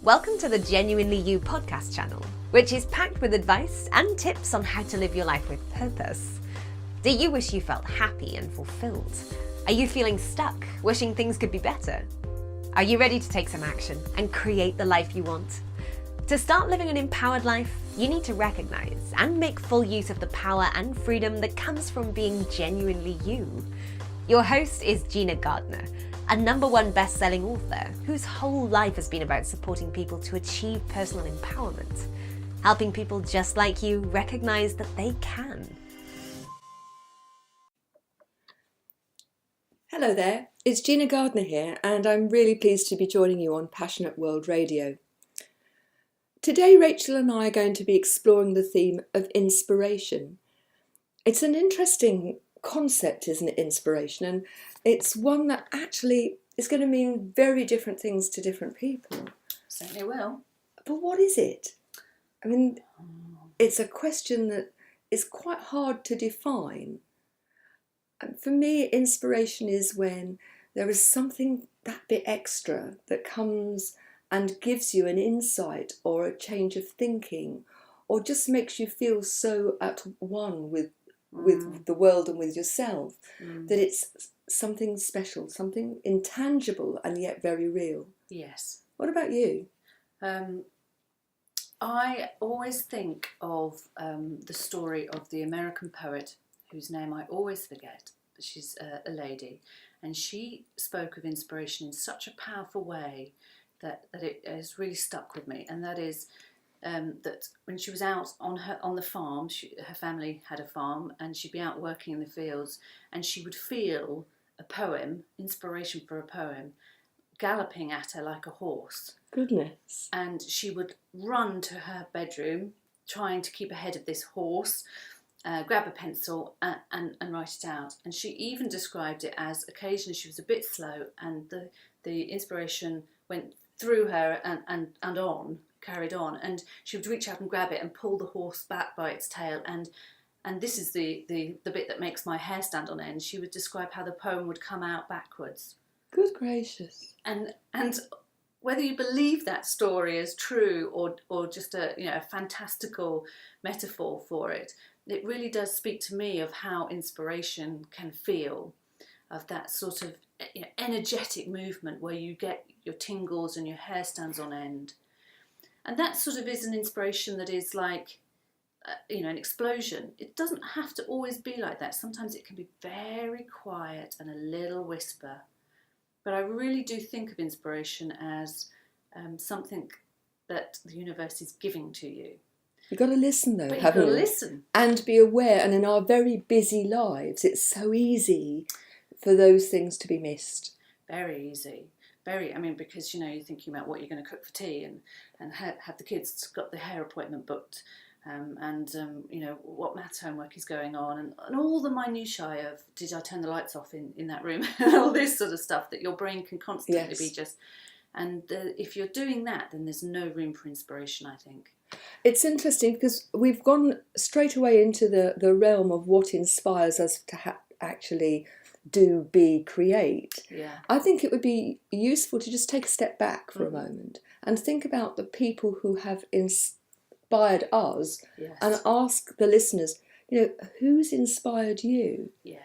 Welcome to the Genuinely You podcast channel, which is packed with advice and tips on how to live your life with purpose. Do you wish you felt happy and fulfilled? Are you feeling stuck, wishing things could be better? Are you ready to take some action and create the life you want? To start living an empowered life, you need to recognize and make full use of the power and freedom that comes from being genuinely you. Your host is Gina, a #1 best-selling author whose whole life has been about supporting people to achieve personal empowerment, helping people just like you recognize that they can. Hello there, it's Gina Gardner here, and I'm really pleased to be joining you on Passionate World Radio. Today, Rachel and I are going to be exploring the theme of inspiration. It's an interesting concept, isn't it, inspiration? And it's one that actually is going to mean very different things to different people. Certainly will. But what is it? I mean, it's a question that is quite hard to define. And for me, inspiration is when there is something that bit extra that comes and gives you an insight or a change of thinking, or just makes you feel so at one with the world and with yourself, that it's something special, something intangible and yet very real. Yes. What about you? I always think of the story of the American poet whose name I always forget. She's a lady, and she spoke of inspiration in such a powerful way that it has really stuck with me, and that is that when she was out on the farm, her family had a farm, and she'd be out working in the fields, and she would feel a poem, inspiration for a poem, galloping at her like a horse. Goodness. And she would run to her bedroom, trying to keep ahead of this horse, grab a pencil and write it out. And she even described it as occasionally she was a bit slow, and the inspiration went through her and carried on, and she would reach out and grab it and pull the horse back by its tail, and this is the bit that makes my hair stand on end. She would describe how the poem would come out backwards. Good gracious. And whether you believe that story is true or just a fantastical metaphor for it, it really does speak to me of how inspiration can feel, of that sort of energetic movement where you get your tingles and your hair stands on end. And that sort of is an inspiration that is like, an explosion. It doesn't have to always be like that. Sometimes it can be very quiet and a little whisper. But I really do think of inspiration as something that the universe is giving to you. You've got to listen though, but haven't you? You've got to listen. And be aware, and in our very busy lives, it's so easy for those things to be missed. Very easy. Because you're thinking about what you're going to cook for tea and have the kids got the hair appointment booked, what maths homework is going on, and all the minutiae of did I turn the lights off in that room, and all this sort of stuff that your brain can constantly be just. And if you're doing that, then there's no room for inspiration, I think. It's interesting because we've gone straight away into the realm of what inspires us to actually create. Yeah. I think it would be useful to just take a step back for a moment and think about the people who have inspired us. Yes. And ask the listeners, who's inspired you? Yeah.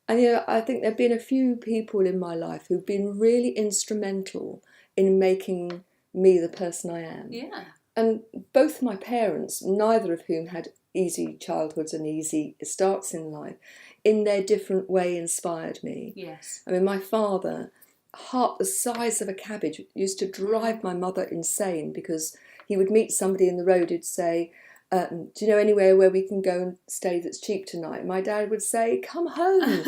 And I think there have been a few people in my life who've been really instrumental in making me the person I am. Yeah. And both my parents, neither of whom had easy childhoods and easy starts in life, in their different way inspired me. Yes. I mean, my father, heart the size of a cabbage, used to drive my mother insane because he would meet somebody in the road who'd say, do you know anywhere where we can go and stay that's cheap tonight? My dad would say, come home.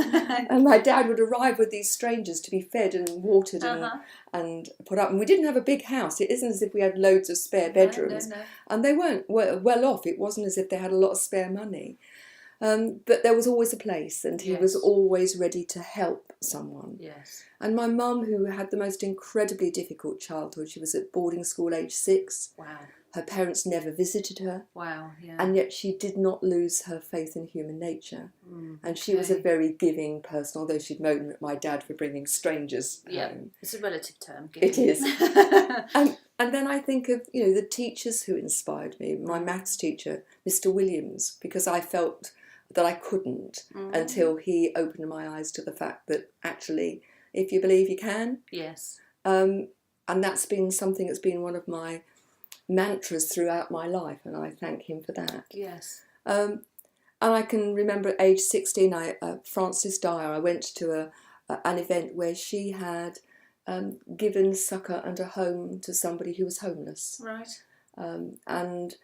And my dad would arrive with these strangers to be fed and watered and put up. And we didn't have a big house. It isn't as if we had loads of spare bedrooms. No. And they weren't well off. It wasn't as if they had a lot of spare money. But there was always a place, and he was always ready to help someone. Yes. And my mum, who had the most incredibly difficult childhood, she was at boarding school age 6. Wow. Her parents never visited her. Wow, yeah. And yet she did not lose her faith in human nature. And she was a very giving person, although she'd moan at my dad for bringing strangers home. It's a relative term. Giving. It is. And then I think of, the teachers who inspired me. My maths teacher, Mr. Williams, because I felt that I couldn't until he opened my eyes to the fact that actually, if you believe, you can. Yes. And that's been something that's been one of my mantras throughout my life, and I thank him for that. Yes. And I can remember at age 16, Frances Dyer, I went to an event where she had given succour and a home to somebody who was homeless. Right. And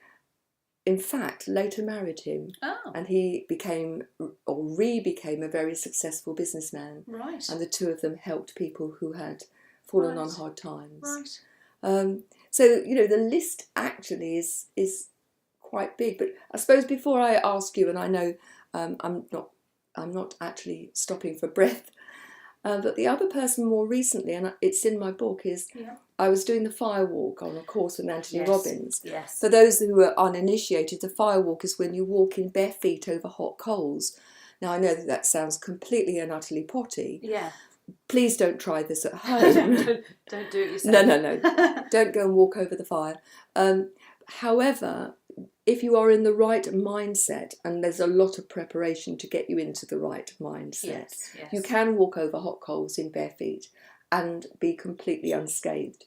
in fact, later married him. Oh. And he became a very successful businessman. Right. And the two of them helped people who had fallen Right. on hard times. Right. So, the list actually is quite big. But I suppose before I ask you, and I know I'm not actually stopping for breath, but the other person more recently, and it's in my book, is I was doing the fire walk on a course with Anthony Robbins. Yes. For those who are uninitiated, the fire walk is when you walk in bare feet over hot coals. Now, I know that sounds completely and utterly potty. Yeah. Please don't try this at home. Don't do it yourself. No. Don't go and walk over the fire. However, if you are in the right mindset, and there's a lot of preparation to get you into the right mindset, you can walk over hot coals in bare feet and be completely unscathed.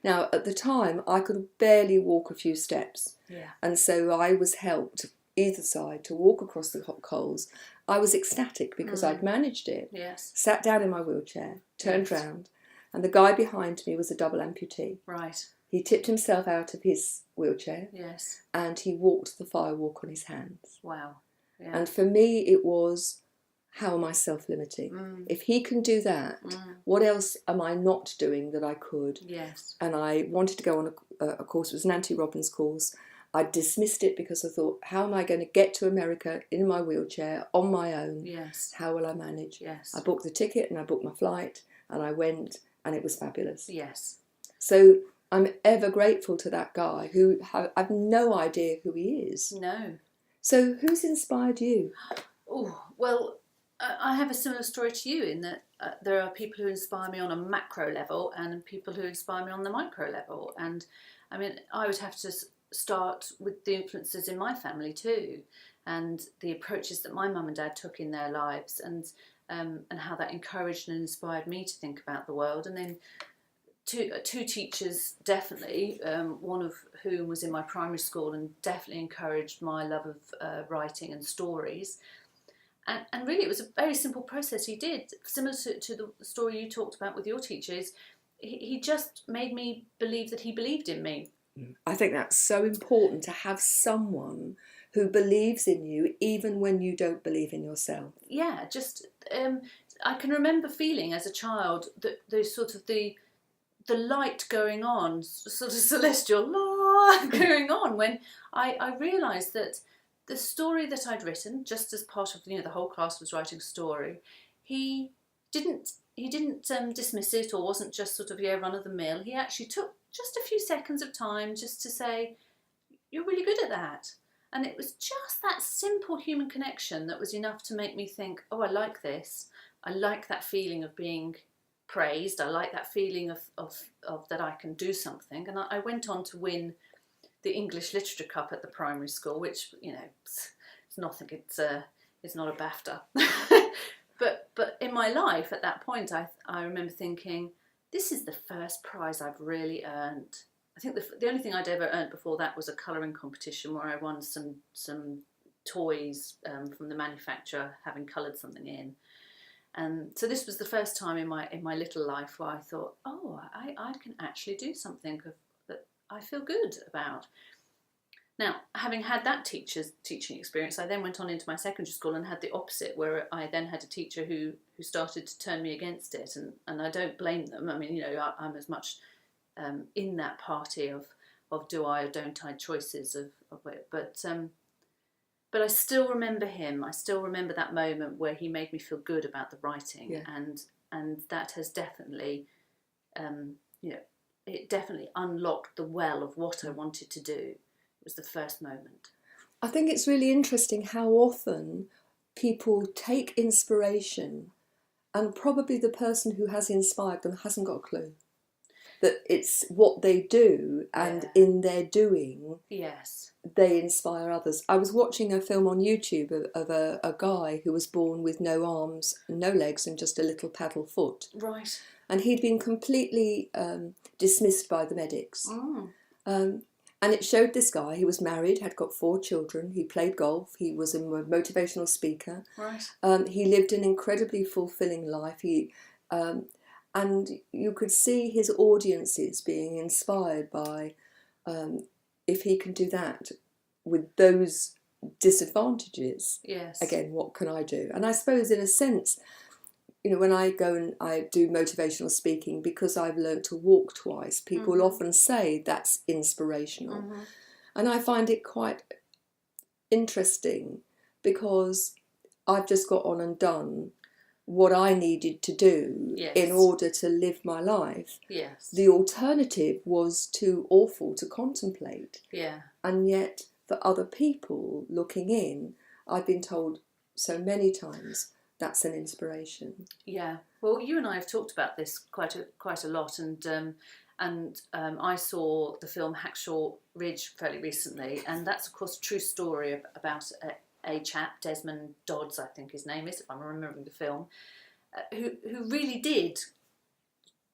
Now, at the time, I could barely walk a few steps. Yeah. And so I was helped either side to walk across the hot coals. I was ecstatic because I'd managed it. Yes. Sat down in my wheelchair, turned round, and the guy behind me was a double amputee. Right. He tipped himself out of his wheelchair. Yes. And he walked the fire walk on his hands. Wow. Yeah. And for me, it was, how am I self-limiting? If he can do that, what else am I not doing that I could? Yes. And I wanted to go on a course. It was an Anthony Robbins course. I dismissed it because I thought, how am I going to get to America in my wheelchair on my own? Yes. How will I manage? Yes. I booked the ticket and I booked my flight and I went, and it was fabulous. Yes. So I'm ever grateful to that guy who I've no idea who he is. No. So who's inspired you? Oh, well, I have a similar story to you in that there are people who inspire me on a macro level and people who inspire me on the micro level. And I mean, I would have to start with the influences in my family too, and the approaches that my mum and dad took in their lives, and how that encouraged and inspired me to think about the world. And then two teachers, definitely, one of whom was in my primary school and definitely encouraged my love of writing and stories. And really, it was a very simple process he did, similar to the story you talked about with your teachers. He just made me believe that he believed in me. I think that's so important, to have someone who believes in you even when you don't believe in yourself. Yeah, just I can remember feeling as a child that the light going on, sort of celestial going on, when I realised that the story that I'd written, just as part of the whole class was writing a story, he didn't dismiss it, or wasn't just sort of run of the mill. He actually took just a few seconds of time just to say, you're really good at that. And it was just that simple human connection that was enough to make me think, oh, I like this. I like that feeling of being praised. I like that feeling of that I can do something. And I went on to win the English Literature Cup at the primary school, which, it's nothing. It's not a BAFTA. But in my life at that point, I remember thinking, this is the first prize I've really earned. I think the only thing I'd ever earned before that was a colouring competition where I won some toys from the manufacturer, having coloured something in. And so this was the first time in my little life where I thought, oh, I can actually do something that I feel good about. Now, having had that teaching experience, I then went on into my secondary school and had the opposite, where I then had a teacher who started to turn me against it, and I don't blame them. I mean, I'm as much in that party of do I or don't I choices of it, but I still remember him. I still remember that moment where he made me feel good about the writing, and that has definitely, it definitely unlocked the well of what I wanted to do. It was the first moment. I think it's really interesting how often people take inspiration and probably the person who has inspired them hasn't got a clue. that it's what they do, and in their doing, yes, they inspire others. I was watching a film on YouTube of a guy who was born with no arms, no legs, and just a little paddle foot. right. And he'd been completely dismissed by the medics. And it showed this guy, he was married, had got 4 children, he played golf, he was a motivational speaker. Right. He lived an incredibly fulfilling life. And you could see his audiences being inspired by, if he can do that with those disadvantages, Yes. again, what can I do? And I suppose in a sense, you know, when I go and I do motivational speaking, because I've learned to walk twice, people often say that's inspirational. And I find it quite interesting because I've just got on and done what I needed to do in order to live my life. Yes. The alternative was too awful to contemplate. Yeah. And yet, for other people looking in, I've been told so many times that's an inspiration. Yeah. Well, you and I have talked about this quite a lot, and I saw the film Hacksaw Ridge fairly recently, and that's of course a true story about a chap, Desmond Dodds, I think his name is, if I'm remembering the film, who really did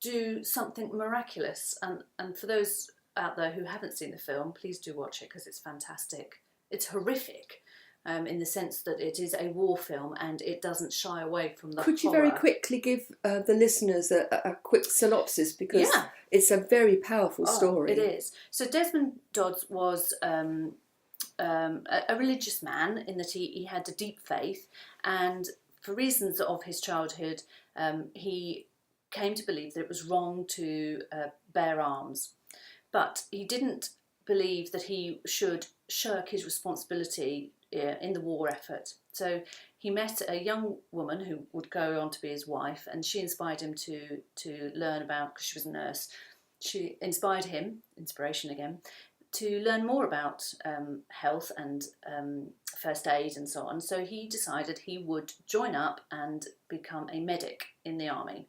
do something miraculous. And for those out there who haven't seen the film, please do watch it because it's fantastic. It's horrific. In the sense that it is a war film and it doesn't shy away from the Could you horror. very quickly give the listeners a quick synopsis, because it's a very powerful story. It is. So Desmond Dodds was a religious man in that he had a deep faith, and for reasons of his childhood, he came to believe that it was wrong to bear arms. But he didn't believe that he should shirk his responsibility in the war effort. So he met a young woman who would go on to be his wife, and she inspired him to learn about, because she was a nurse, she inspired him, inspiration again, to learn more about health and first aid and so on. So he decided he would join up and become a medic in the army.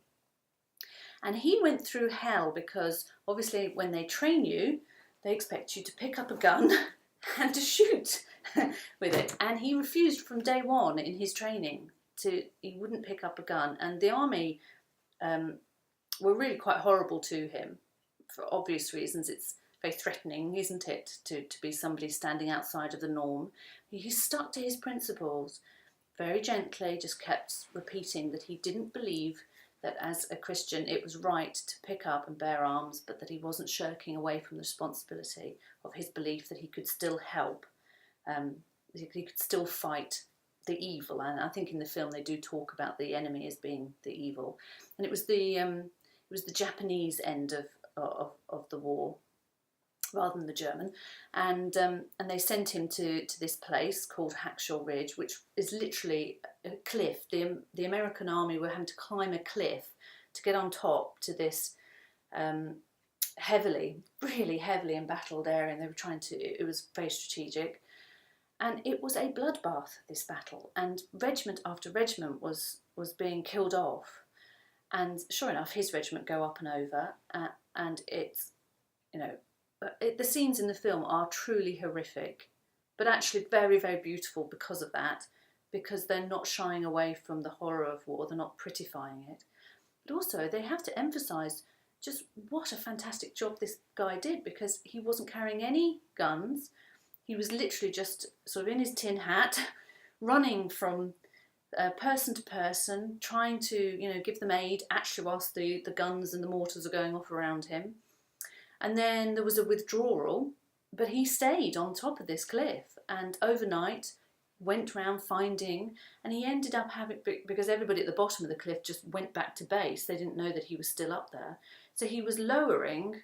And he went through hell because obviously when they train you, they expect you to pick up a gun and to shoot with it. And he refused from day one in his training. He wouldn't pick up a gun. And the army were really quite horrible to him for obvious reasons. It's very threatening, isn't it, to be somebody standing outside of the norm. He stuck to his principles very gently, just kept repeating that he didn't believe that as a Christian it was right to pick up and bear arms, but that he wasn't shirking away from the responsibility of his belief that he could still help, he could still fight the evil. And I think in the film they do talk about the enemy as being the evil. And it was the Japanese end of the war rather than the German, and they sent him to this place called Hacksaw Ridge, which is literally a cliff. The American army were having to climb a cliff to get on top to this really heavily embattled area, and they were it was very strategic, and it was a bloodbath, this battle, and regiment after regiment was being killed off, and sure enough his regiment go up and over, and it's, the scenes in the film are truly horrific, but actually very, very beautiful because of that, because they're not shying away from the horror of war, they're not prettifying it. But also they have to emphasise just what a fantastic job this guy did, because he wasn't carrying any guns. He was literally just sort of in his tin hat, running from person to person, trying to give them aid, actually whilst the guns and the mortars are going off around him. And then there was a withdrawal, but he stayed on top of this cliff and overnight went round finding, and he ended up having, because everybody at the bottom of the cliff just went back to base, they didn't know that he was still up there. So he was lowering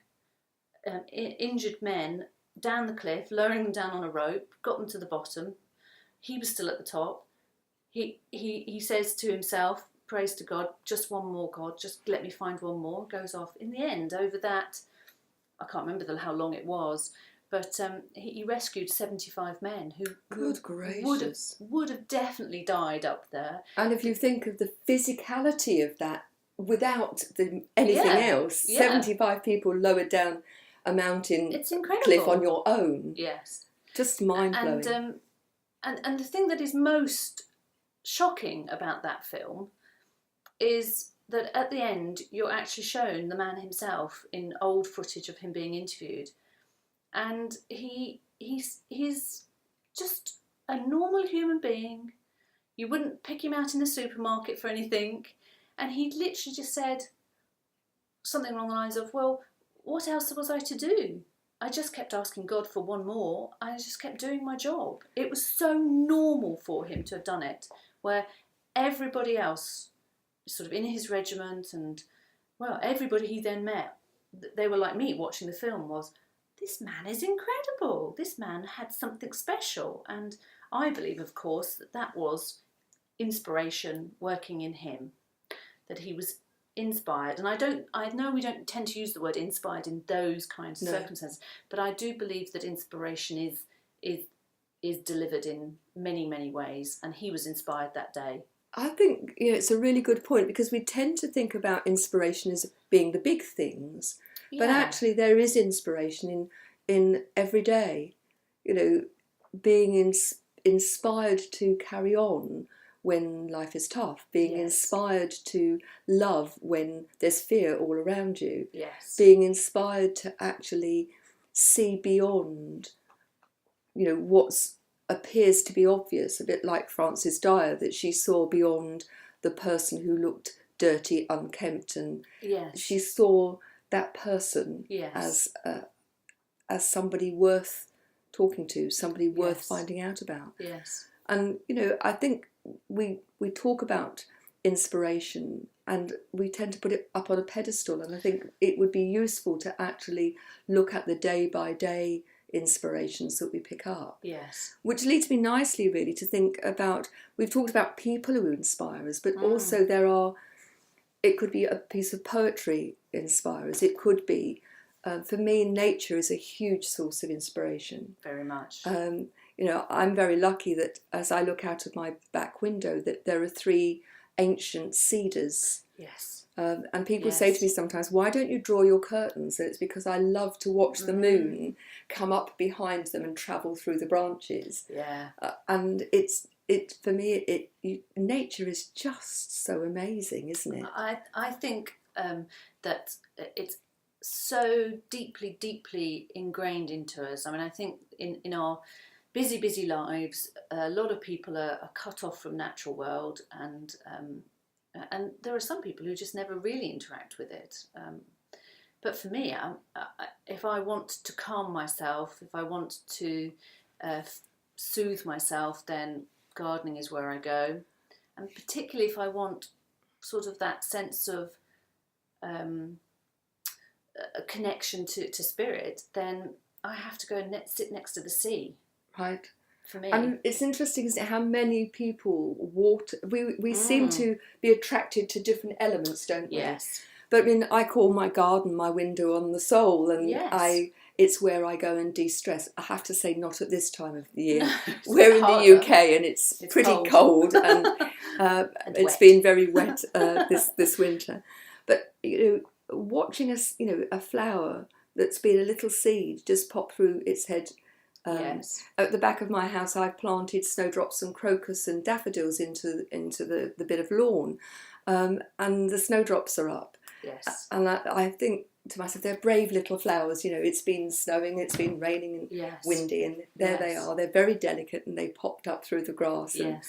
injured men down the cliff, lowering them down on a rope, got them to the bottom. He was still at the top. He says to himself, prays to God, just one more, God, just let me find one more. Goes off. In the end, over that, I can't remember how long it was, but he rescued 75 men who Good gracious. would have definitely died up there. And if you think of the physicality of that without anything else. Yeah. 75 people lowered down a mountain It's incredible. cliff on your own. Yes. Just mind-blowing. And the thing that is most shocking about that film is that at the end you're actually shown the man himself in old footage of him being interviewed, and he's just a normal human being. You wouldn't pick him out in the supermarket for anything, and he literally just said something along the lines of, well, what else was I to do? I just kept asking God for one more. I just kept doing my job. It was so normal for him to have done it, where everybody else, sort of in his regiment, and, well, everybody he then met, they were like me watching the film, was, this man is incredible. This man had something special. And I believe, of course, that was inspiration working in him, that he was inspired. And I know we don't tend to use the word inspired in those kinds of circumstances, but I do believe that inspiration is delivered in many, many ways, and he was inspired that day. I think it's a really good point, because we tend to think about inspiration as being the big things, but actually there is inspiration in every day. Being inspired to carry on when life is tough, being inspired to love when there's fear all around you, being inspired to actually see beyond, what appears to be obvious, a bit like Frances Dyer, that she saw beyond the person who looked dirty, unkempt, and she saw that person as somebody worth talking to, somebody worth finding out about. And I think we talk about inspiration and we tend to put it up on a pedestal, and I think it would be useful to actually look at the day by day inspirations that we pick up. Which leads me nicely really to think about, we've talked about people who inspire us, but also it could be a piece of poetry inspire us. It could be, for me, nature is a huge source of inspiration. Very much. I'm very lucky that as I look out of my back window that there are 3 ancient cedars. And people say to me sometimes, why don't you draw your curtains? And it's because I love to watch the moon come up behind them and travel through the branches. And for me, nature is just so amazing, isn't it? I think that it's so deeply, deeply ingrained into us. I mean, I think in our busy lives, a lot of people are cut off from natural world, and there are some people who just never really interact with it. But for me, if I want to calm myself, if I want to soothe myself, then gardening is where I go. And particularly if I want sort of that sense of a connection to spirit, then I have to go and sit next to the sea. Right. For me. And it's interesting, isn't it, how many people we seem to be attracted to different elements, don't we? But I mean, I call my garden my window on the soul, and it's where I go and de-stress. I have to say, not at this time of the year. We're in the UK and it's pretty cold and it's been very wet this winter. But watching a flower that's been a little seed just pop through its head. At the back of my house, I've planted snowdrops and crocus and daffodils into the bit of lawn, and the snowdrops are up. And I think to myself, they're brave little flowers. It's been snowing, it's been raining and windy, and there they are. They're very delicate, and they popped up through the grass. And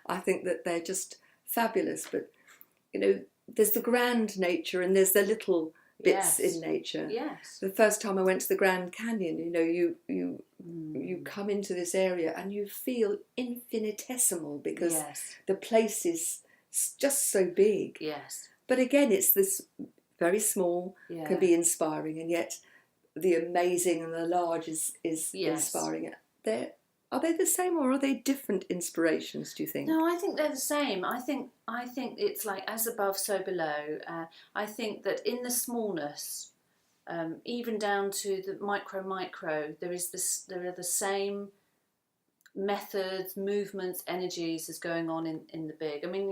I think that they're just fabulous. But there's the grand nature, and there's the little bits in nature. The first time I went to the Grand Canyon, you come into this area and you feel infinitesimal because the place is just so big. But again, it's this very small, can be inspiring, and yet the amazing and the large is inspiring. Are they the same, or are they different inspirations, do you think? No, I think they're the same. I think it's like as above, so below. I think that in the smallness, even down to the micro, there are the same methods, movements, energies as going on in the big. I mean,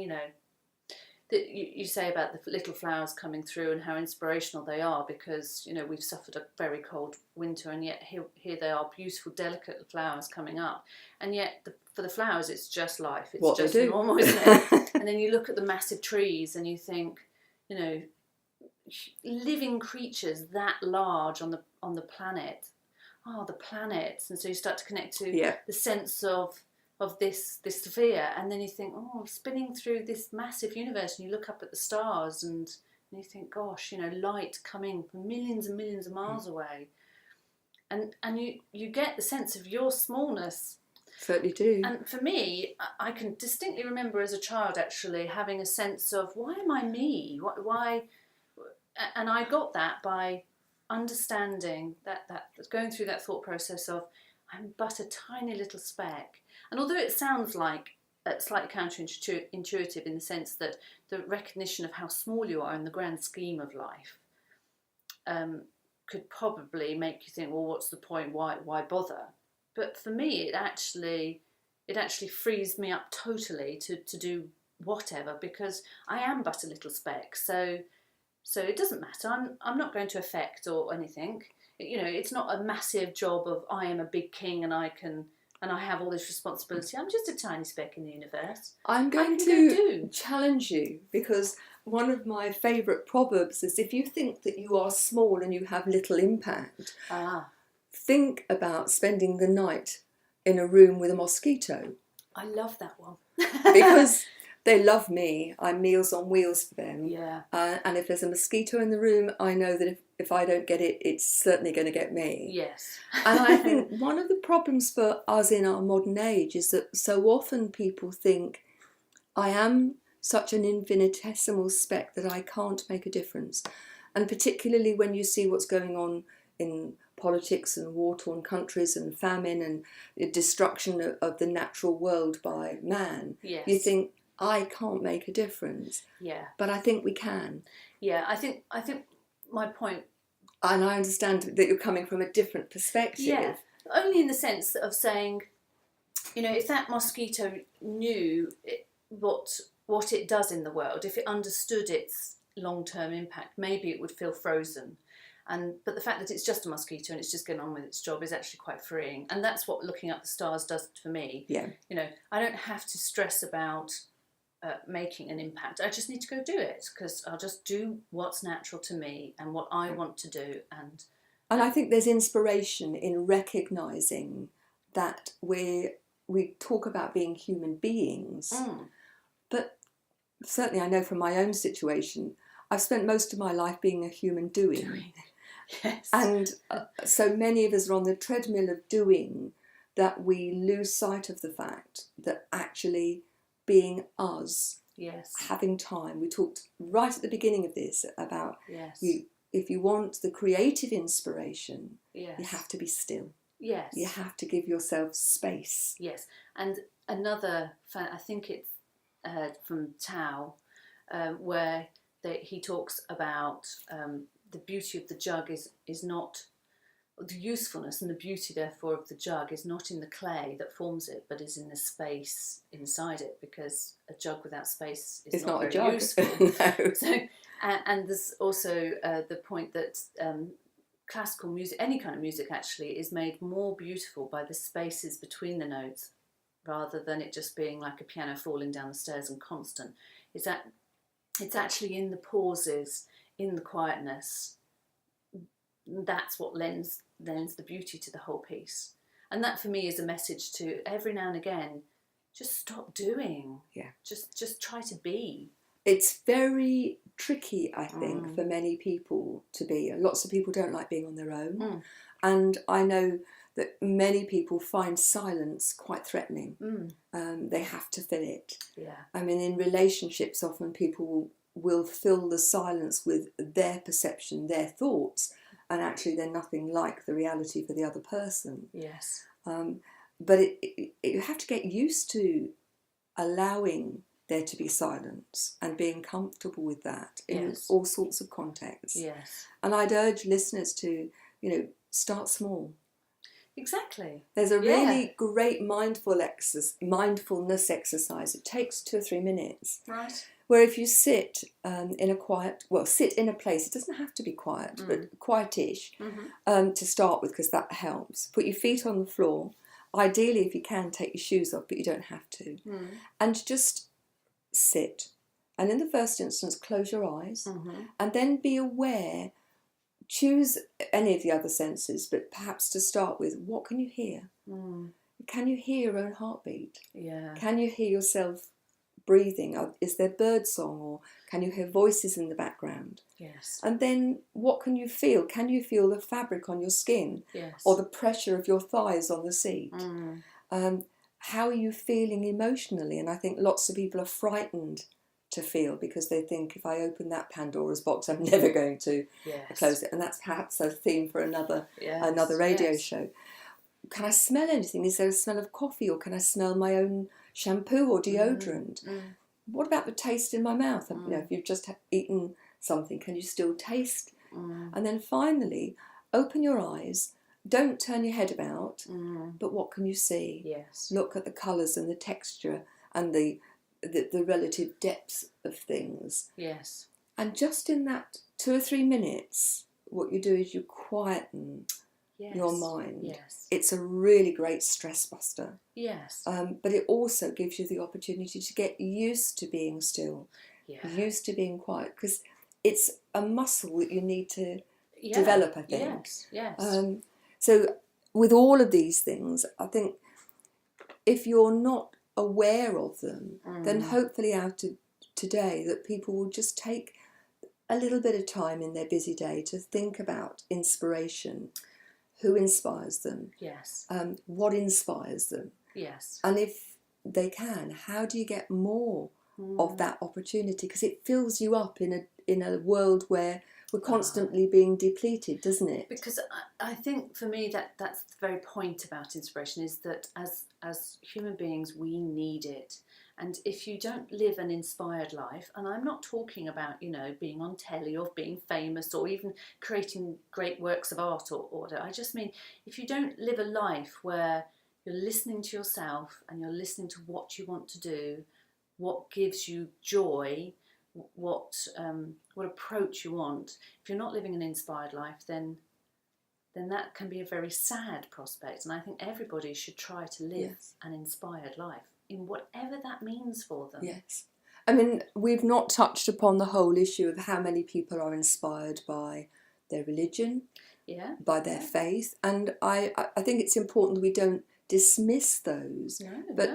that you say about the little flowers coming through and how inspirational they are, because, you know, we've suffered a very cold winter, and yet here they are, beautiful, delicate flowers coming up. And yet for the flowers, it's just life. It's what just they do. normal, isn't it? And then you look at the massive trees and you think, you know, living creatures that large on the planet. Oh, the planets. And so you start to connect to the sense of this sphere, and then you think, oh, spinning through this massive universe, and you look up at the stars and you think, gosh, you know, light coming from millions and millions of miles away, and you get the sense of your smallness. Certainly do. And for me, I can distinctly remember as a child actually having a sense of, why am I me? Why? And I got that by understanding that going through that thought process of, I'm but a tiny little speck. And although it sounds like slightly counterintuitive in the sense that the recognition of how small you are in the grand scheme of life could probably make you think, well, what's the point? Why bother? But for me, it actually frees me up totally to do whatever, because I am but a little speck. So it doesn't matter. I'm not going to affect or anything. You know, it's not a massive job of, I am a big king and I have all this responsibility. I'm just a tiny speck in the universe. I'm going to challenge you, because one of my favourite proverbs is, if you think that you are small and you have little impact, think about spending the night in a room with a mosquito. I love that one. Because they love me. I'm Meals on Wheels for them. Yeah. And if there's a mosquito in the room, I know that if I don't get it, it's certainly going to get me. Yes. And I think one of the problems for us in our modern age is that so often people think, I am such an infinitesimal speck that I can't make a difference. And particularly when you see what's going on in politics and war-torn countries and famine and the destruction of the natural world by man, you think, I can't make a difference. Yeah. But I think we can. Yeah, I think my point... And I understand that you're coming from a different perspective. Yeah, only in the sense of saying, you know, if that mosquito knew what it does in the world, if it understood its long-term impact, maybe it would feel frozen. But the fact that it's just a mosquito and it's just getting on with its job is actually quite freeing. And that's what looking up the stars does for me. Yeah. You know, I don't have to stress about making an impact. I just need to go do it, because I'll just do what's natural to me and what I want to do. And I think there's inspiration in recognising that we talk about being human beings, but certainly I know from my own situation, I've spent most of my life being a human doing. Yes. And so many of us are on the treadmill of doing that we lose sight of the fact that actually being us, having time. We talked right at the beginning of this about if you want the creative inspiration, you have to be still. Yes. You have to give yourself space. Yes. And another, I think it's from Tao, where he talks about the beauty of the jug is not, the usefulness and the beauty therefore of the jug is not in the clay that forms it, but is in the space inside it, because a jug without space is not very a jug. useful. No. So, and there's also the point that classical music, any kind of music actually, is made more beautiful by the spaces between the notes, rather than it just being like a piano falling down the stairs and constant. It's actually in the pauses, in the quietness. That's what lends the beauty to the whole piece. And that for me is a message to every now and again, just stop doing. Yeah. Just try to be. It's very tricky, I think, for many people to be. Lots of people don't like being on their own. And I know that many people find silence quite threatening. They have to fill it. Yeah. I mean, in relationships, often people will fill the silence with their perception, their thoughts, and actually they're nothing like the reality for the other person. Yes. But you have to get used to allowing there to be silence and being comfortable with that in all sorts of contexts. Yes. And I'd urge listeners to, start small. Exactly. There's a really great mindfulness exercise. It takes 2 or 3 minutes. Right. Where if you sit sit in a place, it doesn't have to be quiet, but quietish to start with, because that helps. Put your feet on the floor. Ideally, if you can, take your shoes off, but you don't have to. And just sit. And in the first instance, close your eyes and then be aware. Choose any of the other senses, but perhaps to start with, what can you hear? Can you hear your own heartbeat? Yeah. Can you hear yourself breathing? Is there birdsong, or can you hear voices in the background? Yes. And then what can you feel? Can you feel the fabric on your skin? Yes. Or the pressure of your thighs on the seat? How are you feeling emotionally? And I think lots of people are frightened to feel, because they think, if I open that Pandora's box, I'm never going to close it. And that's perhaps a theme for another radio show. Can I smell anything? Is there a smell of coffee, or can I smell my own shampoo or deodorant? What about the taste in my mouth? You know, if you've just eaten something, can you still taste? And then finally, open your eyes. Don't turn your head about, but what can you see? Yes. Look at the colours and the texture and the relative depths of things. Yes. And just in that 2 or 3 minutes, what you do is you quieten your mind. Yes. It's a really great stress buster. Yes. But it also gives you the opportunity to get used to being still, used to being quiet, because it's a muscle that you need to develop, I think. Yes. So with all of these things, I think if you're not aware of them, then hopefully out of today that people will just take a little bit of time in their busy day to think about inspiration. Who inspires them? Yes. What inspires them? Yes. And if they can, how do you get more of that opportunity? Because it fills you up in a world where we're constantly being depleted, doesn't it? Because I think for me that's the very point about inspiration, is that as human beings we need it. And if you don't live an inspired life, and I'm not talking about, you know, being on telly or being famous or even creating great works of art or order. I just mean, if you don't live a life where you're listening to yourself and you're listening to what you want to do, what gives you joy, what approach you want. If you're not living an inspired life, then that can be a very sad prospect. And I think everybody should try to live an inspired life, in whatever that means for them. Yes. I mean, we've not touched upon the whole issue of how many people are inspired by their religion, by their faith. And I think it's important that we don't dismiss those. But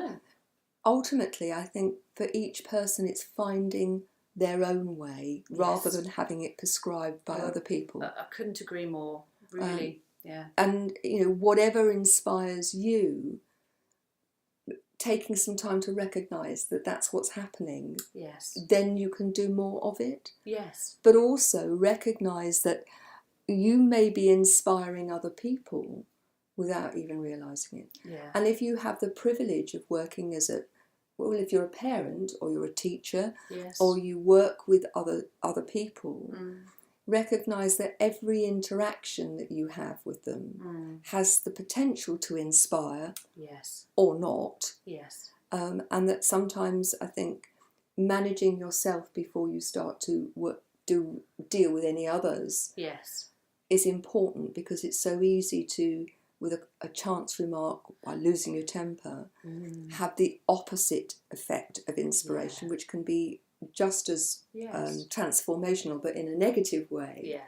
ultimately, I think for each person, it's finding their own way rather than having it prescribed by other people. I couldn't agree more, really. And, you know, whatever inspires you, taking some time to recognise that that's what's happening, then you can do more of it. Yes. But also recognise that you may be inspiring other people without even realising it. And if you have the privilege of working as if you're a parent or you're a teacher or you work with other people, recognise that every interaction that you have with them has the potential to inspire or not. And that sometimes I think managing yourself before you start to deal with any others is important, because it's so easy to, with a chance remark by losing your temper, have the opposite effect of inspiration, which can be just as transformational, but in a negative way.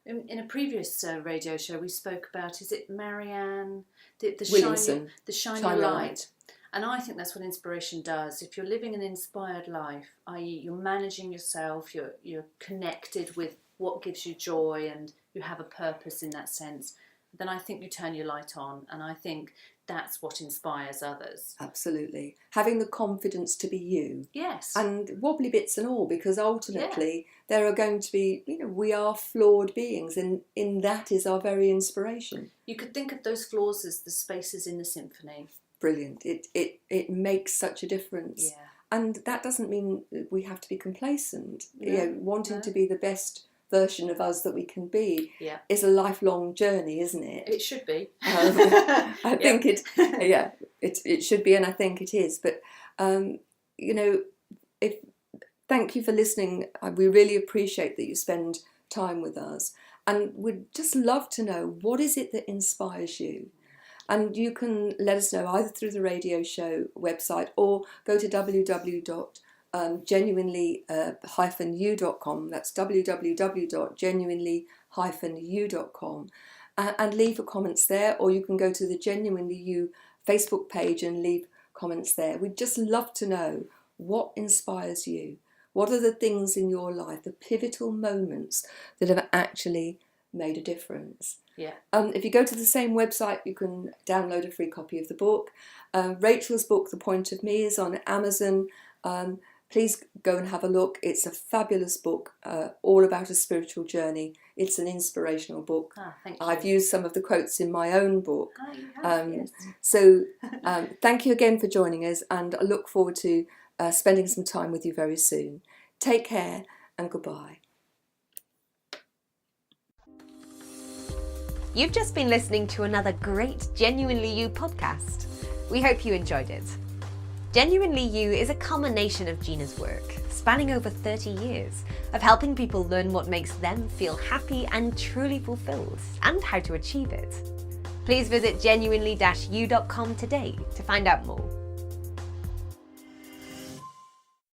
In a previous radio show, we spoke about, is it Marianne? The shiny light. And I think that's what inspiration does. If you're living an inspired life, i.e. you're managing yourself, you're connected with what gives you joy and you have a purpose in that sense, then I think you turn your light on, and I think that's what inspires others. Absolutely. Having the confidence to be you. Yes. And wobbly bits and all, because ultimately there are going to be, you know, we are flawed beings, and in that is our very inspiration. You could think of those flaws as the spaces in the symphony. Brilliant. It makes such a difference. And that doesn't mean we have to be complacent. Wanting to be the best version of us that we can be is a lifelong journey, isn't it? It should be. I think it should be, and I think it is. But you know, if thank you for listening. We really appreciate that you spend time with us. And we'd just love to know, what is it that inspires you? And you can let us know either through the radio show website or go to www.genuinely-u.com. That's www.genuinely-u.com. And leave your comments there, or you can go to the Genuinely You Facebook page and leave comments there. We'd just love to know what inspires you. What are the things in your life, the pivotal moments that have actually made a difference? Yeah. If you go to the same website, you can download a free copy of the book. Rachel's book, The Point of Me, is on Amazon. Please go and have a look. It's a fabulous book, all about a spiritual journey. It's an inspirational book. Thank you. I've used some of the quotes in my own book. You have, yes. So thank you again for joining us, and I look forward to spending some time with you very soon. Take care and goodbye. You've just been listening to another great Genuinely You podcast. We hope you enjoyed it. Genuinely You is a culmination of Gina's work, spanning over 30 years, of helping people learn what makes them feel happy and truly fulfilled, and how to achieve it. Please visit genuinely-u.com today to find out more.